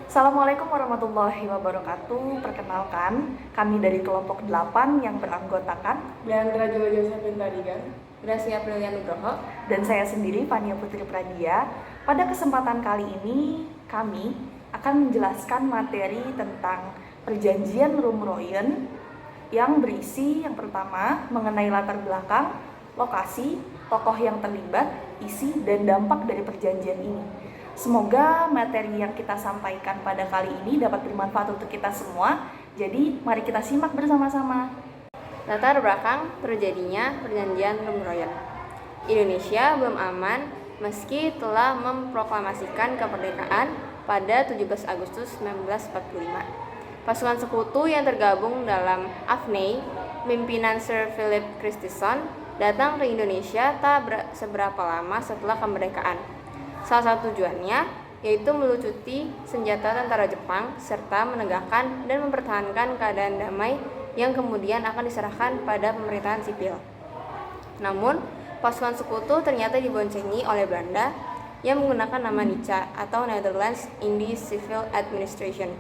Assalamualaikum warahmatullahi wabarakatuh. Perkenalkan, kami dari kelompok 8 yang beranggotakan Leandra Jojo Sapentarigan, Gracia Aprilia Nugroho, dan saya sendiri Fania Putri Pradia. Pada kesempatan kali ini, kami akan menjelaskan materi tentang perjanjian Rumroyen yang berisi yang pertama mengenai latar belakang, lokasi, tokoh yang terlibat, isi, dan dampak dari perjanjian ini. Semoga materi yang kita sampaikan pada kali ini dapat bermanfaat untuk kita semua. Jadi, mari kita simak bersama-sama. latar belakang terjadinya perjanjian Rumroyen. Indonesia belum aman meski telah memproklamasikan kemerdekaan pada 17 Agustus 1945. Pasukan sekutu yang tergabung dalam AFNI, pimpinan Sir Philip Christison, datang ke Indonesia tak seberapa lama setelah kemerdekaan. Salah satu tujuannya yaitu melucuti senjata tentara Jepang serta menegakkan dan mempertahankan keadaan damai yang kemudian akan diserahkan pada pemerintahan sipil. Namun, pasukan sekutu ternyata diboncengi oleh Belanda yang menggunakan nama NICA atau Netherlands Indies Civil Administration.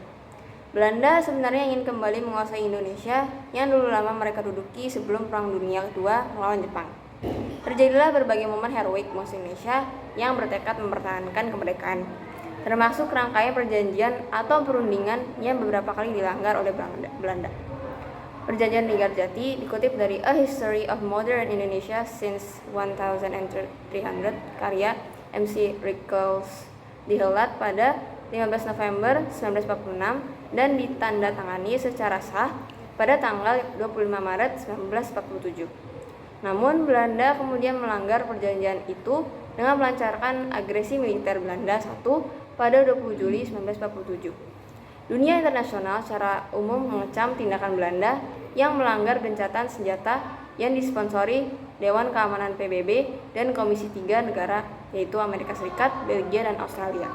Belanda sebenarnya ingin kembali menguasai Indonesia yang dulu lama mereka duduki sebelum Perang Dunia Kedua melawan Jepang. Terjadilah berbagai momen heroik musuh Indonesia yang bertekad mempertahankan kemerdekaan, termasuk rangkaian perjanjian atau perundingan yang beberapa kali dilanggar oleh Belanda. Perjanjian Linggarjati dikutip dari A History of Modern Indonesia Since 1300 karya MC Rickles, dihelat pada 15 November 1946 dan ditandatangani secara sah pada tanggal 25 Maret 1947. Namun Belanda kemudian melanggar perjanjian itu dengan melancarkan agresi militer Belanda I pada 20 Juli 1947. Dunia internasional secara umum mengecam tindakan Belanda yang melanggar gencatan senjata yang disponsori Dewan Keamanan PBB dan Komisi 3 negara yaitu Amerika Serikat, Belgia, dan Australia.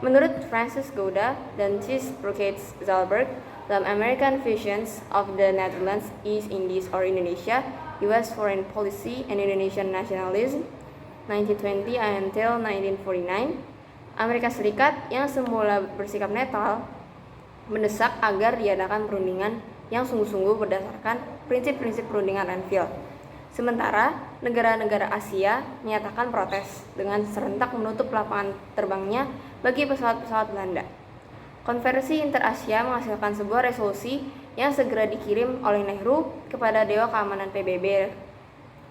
Menurut Francis Gouda dan Cis Brocates Zalberg dalam American Visions of the Netherlands, East Indies or Indonesia, U.S. Foreign Policy and Indonesian Nationalism 1920 until 1949, Amerika Serikat yang semula bersikap netral mendesak agar diadakan perundingan yang sungguh-sungguh berdasarkan prinsip-prinsip perundingan Renville. Sementara negara-negara Asia menyatakan protes dengan serentak menutup lapangan terbangnya bagi pesawat-pesawat Belanda. Konferensi Inter-Asia menghasilkan sebuah resolusi yang segera dikirim oleh Nehru kepada Dewan Keamanan PBB.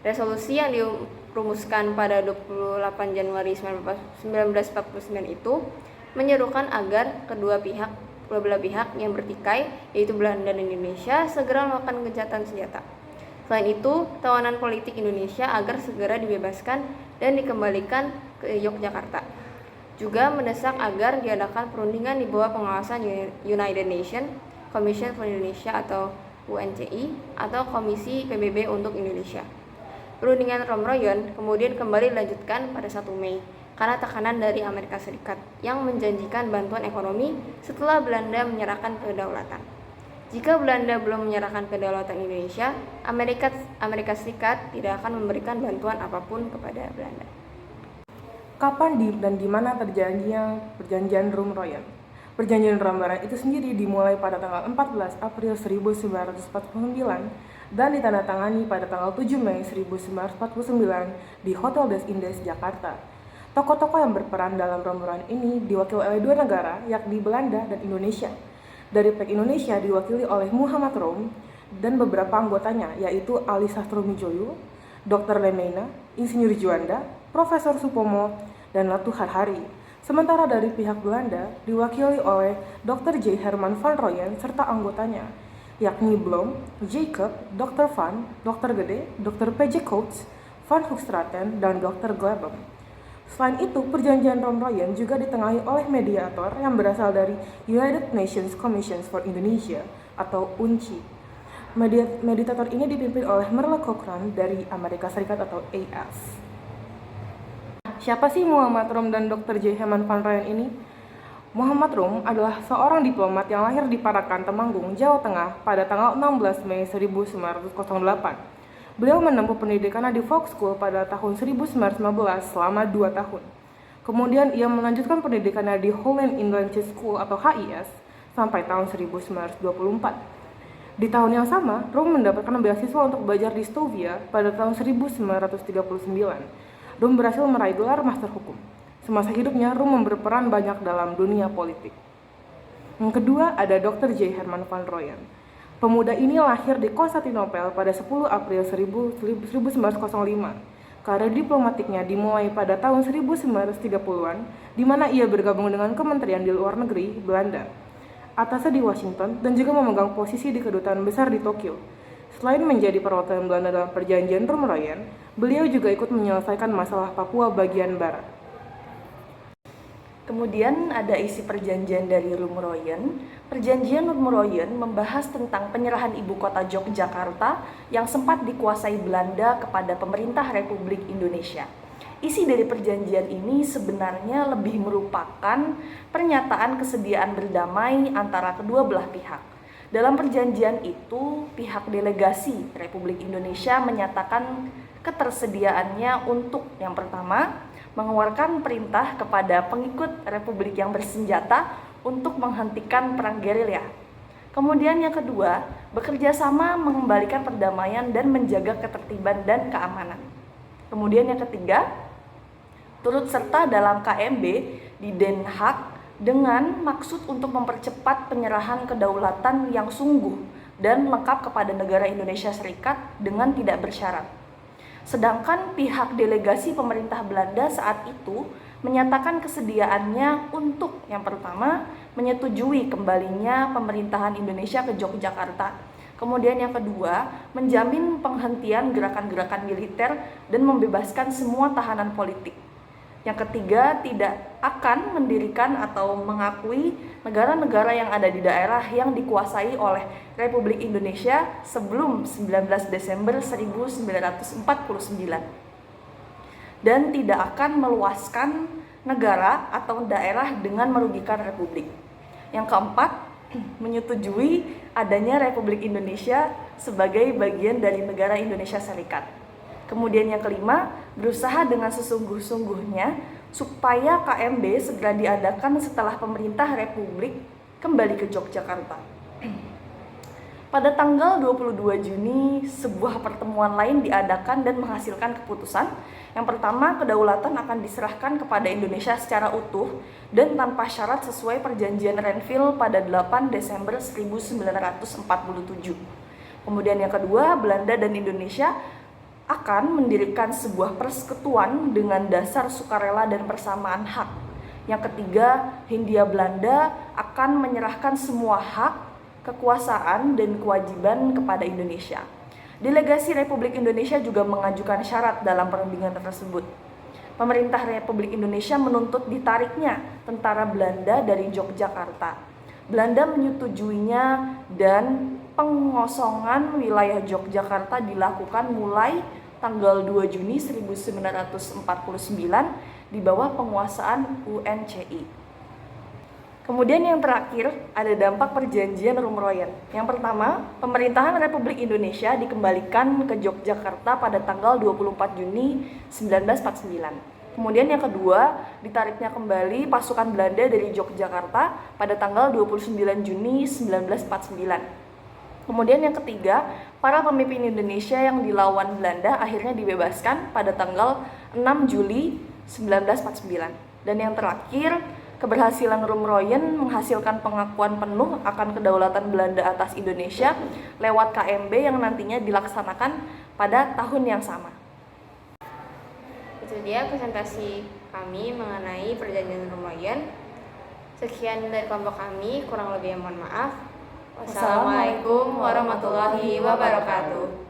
Resolusi yang dirumuskan pada 28 Januari 1949 itu menyerukan agar kedua belah pihak yang bertikai, yaitu Belanda dan Indonesia, segera melakukan gencatan senjata. Selain itu, tawanan politik Indonesia agar segera dibebaskan dan dikembalikan ke Yogyakarta. Juga mendesak agar diadakan perundingan di bawah pengawasan United Nations Commission for Indonesia atau UNCI atau Komisi PBB untuk Indonesia. Perundingan Rumroyen kemudian kembali dilanjutkan pada 1 Mei karena tekanan dari Amerika Serikat yang menjanjikan bantuan ekonomi setelah Belanda menyerahkan kedaulatan. Jika Belanda belum menyerahkan kedaulatan Indonesia, Amerika Serikat tidak akan memberikan bantuan apapun kepada Belanda. kapan dan di mana terjadinya perjanjian Rumroyen? Perjanjian Rumroyen itu sendiri dimulai pada tanggal 14 April 1949 dan ditandatangani pada tanggal 7 Mei 1949 di Hotel des Indes, Jakarta. Tokoh-tokoh yang berperan dalam Rumroyen ini diwakili oleh dua negara, yakni Belanda dan Indonesia. Dari pihak Indonesia diwakili oleh Muhammad Rom dan beberapa anggotanya, yaitu Ali Sastromijoyo, Dr. Lemena, Insinyur Juanda, Profesor Supomo, dan Latu Harhari. Sementara dari pihak Belanda diwakili oleh Dr. J. Herman van Rooyen serta anggotanya, yakni Blom, Jacob, Dr. Van, Dr. Gede, Dr. P.J. Coates, Van Hoogstraten, dan Dr. Glabem. Selain itu, perjanjian Rumroyen juga ditengahi oleh mediator yang berasal dari United Nations Commission for Indonesia atau UNCI. Mediator ini dipimpin oleh Merle Cochrane dari Amerika Serikat atau AS. Siapa sih Muhammad Rom dan Dr. J. Herman van Rooyen ini? Muhammad Rom adalah seorang diplomat yang lahir di Parakan, Temanggung, Jawa Tengah pada tanggal 16 Mei 1908. Beliau menempuh pendidikannya di Fox School pada tahun 1915 selama 2 tahun. Kemudian ia melanjutkan pendidikannya di Holland English School atau HIS sampai tahun 1924. Di tahun yang sama, Rum mendapatkan beasiswa untuk belajar di Stovia pada tahun 1939. Rum berhasil meraih gelar Master Hukum. Semasa hidupnya, Rum berperan banyak dalam dunia politik. Yang kedua ada Dr. J. Herman van Rooyen. Pemuda ini lahir di Konstantinopel pada 10 April 1905. Karir diplomatiknya dimulai pada tahun 1930-an, di mana ia bergabung dengan Kementerian di Luar Negeri Belanda, atasnya di Washington, dan juga memegang posisi di kedutaan besar di Tokyo. Selain menjadi perwakilan Belanda dalam perjanjian Roem-Royen, beliau juga ikut menyelesaikan masalah Papua bagian barat. Kemudian ada isi perjanjian dari Roem-Royen. Perjanjian Roem-Royen membahas tentang penyerahan ibu kota Yogyakarta yang sempat dikuasai Belanda kepada pemerintah Republik Indonesia. Isi dari perjanjian ini sebenarnya lebih merupakan pernyataan kesediaan berdamai antara kedua belah pihak. Dalam perjanjian itu, pihak delegasi Republik Indonesia menyatakan ketersediaannya untuk yang pertama, mengeluarkan perintah kepada pengikut Republik yang bersenjata untuk menghentikan perang gerilya. Kemudian yang kedua, bekerja sama mengembalikan perdamaian dan menjaga ketertiban dan keamanan. Kemudian yang ketiga, turut serta dalam KMB di Den Haag dengan maksud untuk mempercepat penyerahan kedaulatan yang sungguh dan lengkap kepada negara Indonesia Serikat dengan tidak bersyarat. Sedangkan pihak delegasi pemerintah Belanda saat itu menyatakan kesediaannya untuk yang pertama menyetujui kembalinya pemerintahan Indonesia ke Yogyakarta. Kemudian yang kedua, menjamin penghentian gerakan-gerakan militer dan membebaskan semua tahanan politik. Yang ketiga, tidak akan mendirikan atau mengakui negara-negara yang ada di daerah yang dikuasai oleh Republik Indonesia sebelum 19 Desember 1949. Dan tidak akan meluaskan negara atau daerah dengan merugikan Republik. Yang keempat, menyetujui adanya Republik Indonesia sebagai bagian dari negara Indonesia Serikat. Kemudian yang kelima, berusaha dengan sesungguh-sungguhnya supaya KMB segera diadakan setelah pemerintah Republik kembali ke Yogyakarta. Pada tanggal 22 Juni, sebuah pertemuan lain diadakan dan menghasilkan keputusan. Yang pertama, kedaulatan akan diserahkan kepada Indonesia secara utuh dan tanpa syarat sesuai perjanjian Renville pada 8 Desember 1947. Kemudian yang kedua, Belanda dan Indonesia akan mendirikan sebuah persekutuan dengan dasar sukarela dan persamaan hak. Yang ketiga, Hindia Belanda akan menyerahkan semua hak, kekuasaan, dan kewajiban kepada Indonesia. Delegasi Republik Indonesia juga mengajukan syarat dalam perundingan tersebut. Pemerintah Republik Indonesia menuntut ditariknya tentara Belanda dari Yogyakarta. Belanda menyetujuinya dan pengosongan wilayah Yogyakarta dilakukan mulai tanggal 2 Juni 1949 di bawah penguasaan UNCI. Kemudian yang terakhir ada dampak perjanjian Roem-Royen. Yang pertama, pemerintahan Republik Indonesia dikembalikan ke Yogyakarta pada tanggal 24 Juni 1949. Kemudian yang kedua, ditariknya kembali pasukan Belanda dari Yogyakarta pada tanggal 29 Juni 1949. Kemudian yang ketiga, para pemimpin Indonesia yang dilawan Belanda akhirnya dibebaskan pada tanggal 6 Juli 1949. Dan yang terakhir, keberhasilan Roem-Royen menghasilkan pengakuan penuh akan kedaulatan Belanda atas Indonesia lewat KMB yang nantinya dilaksanakan pada tahun yang sama. Itu dia presentasi kami mengenai perjanjian Roem-Royen. Sekian dari kelompok kami, kurang lebihnya mohon maaf. Wassalamualaikum warahmatullahi wabarakatuh.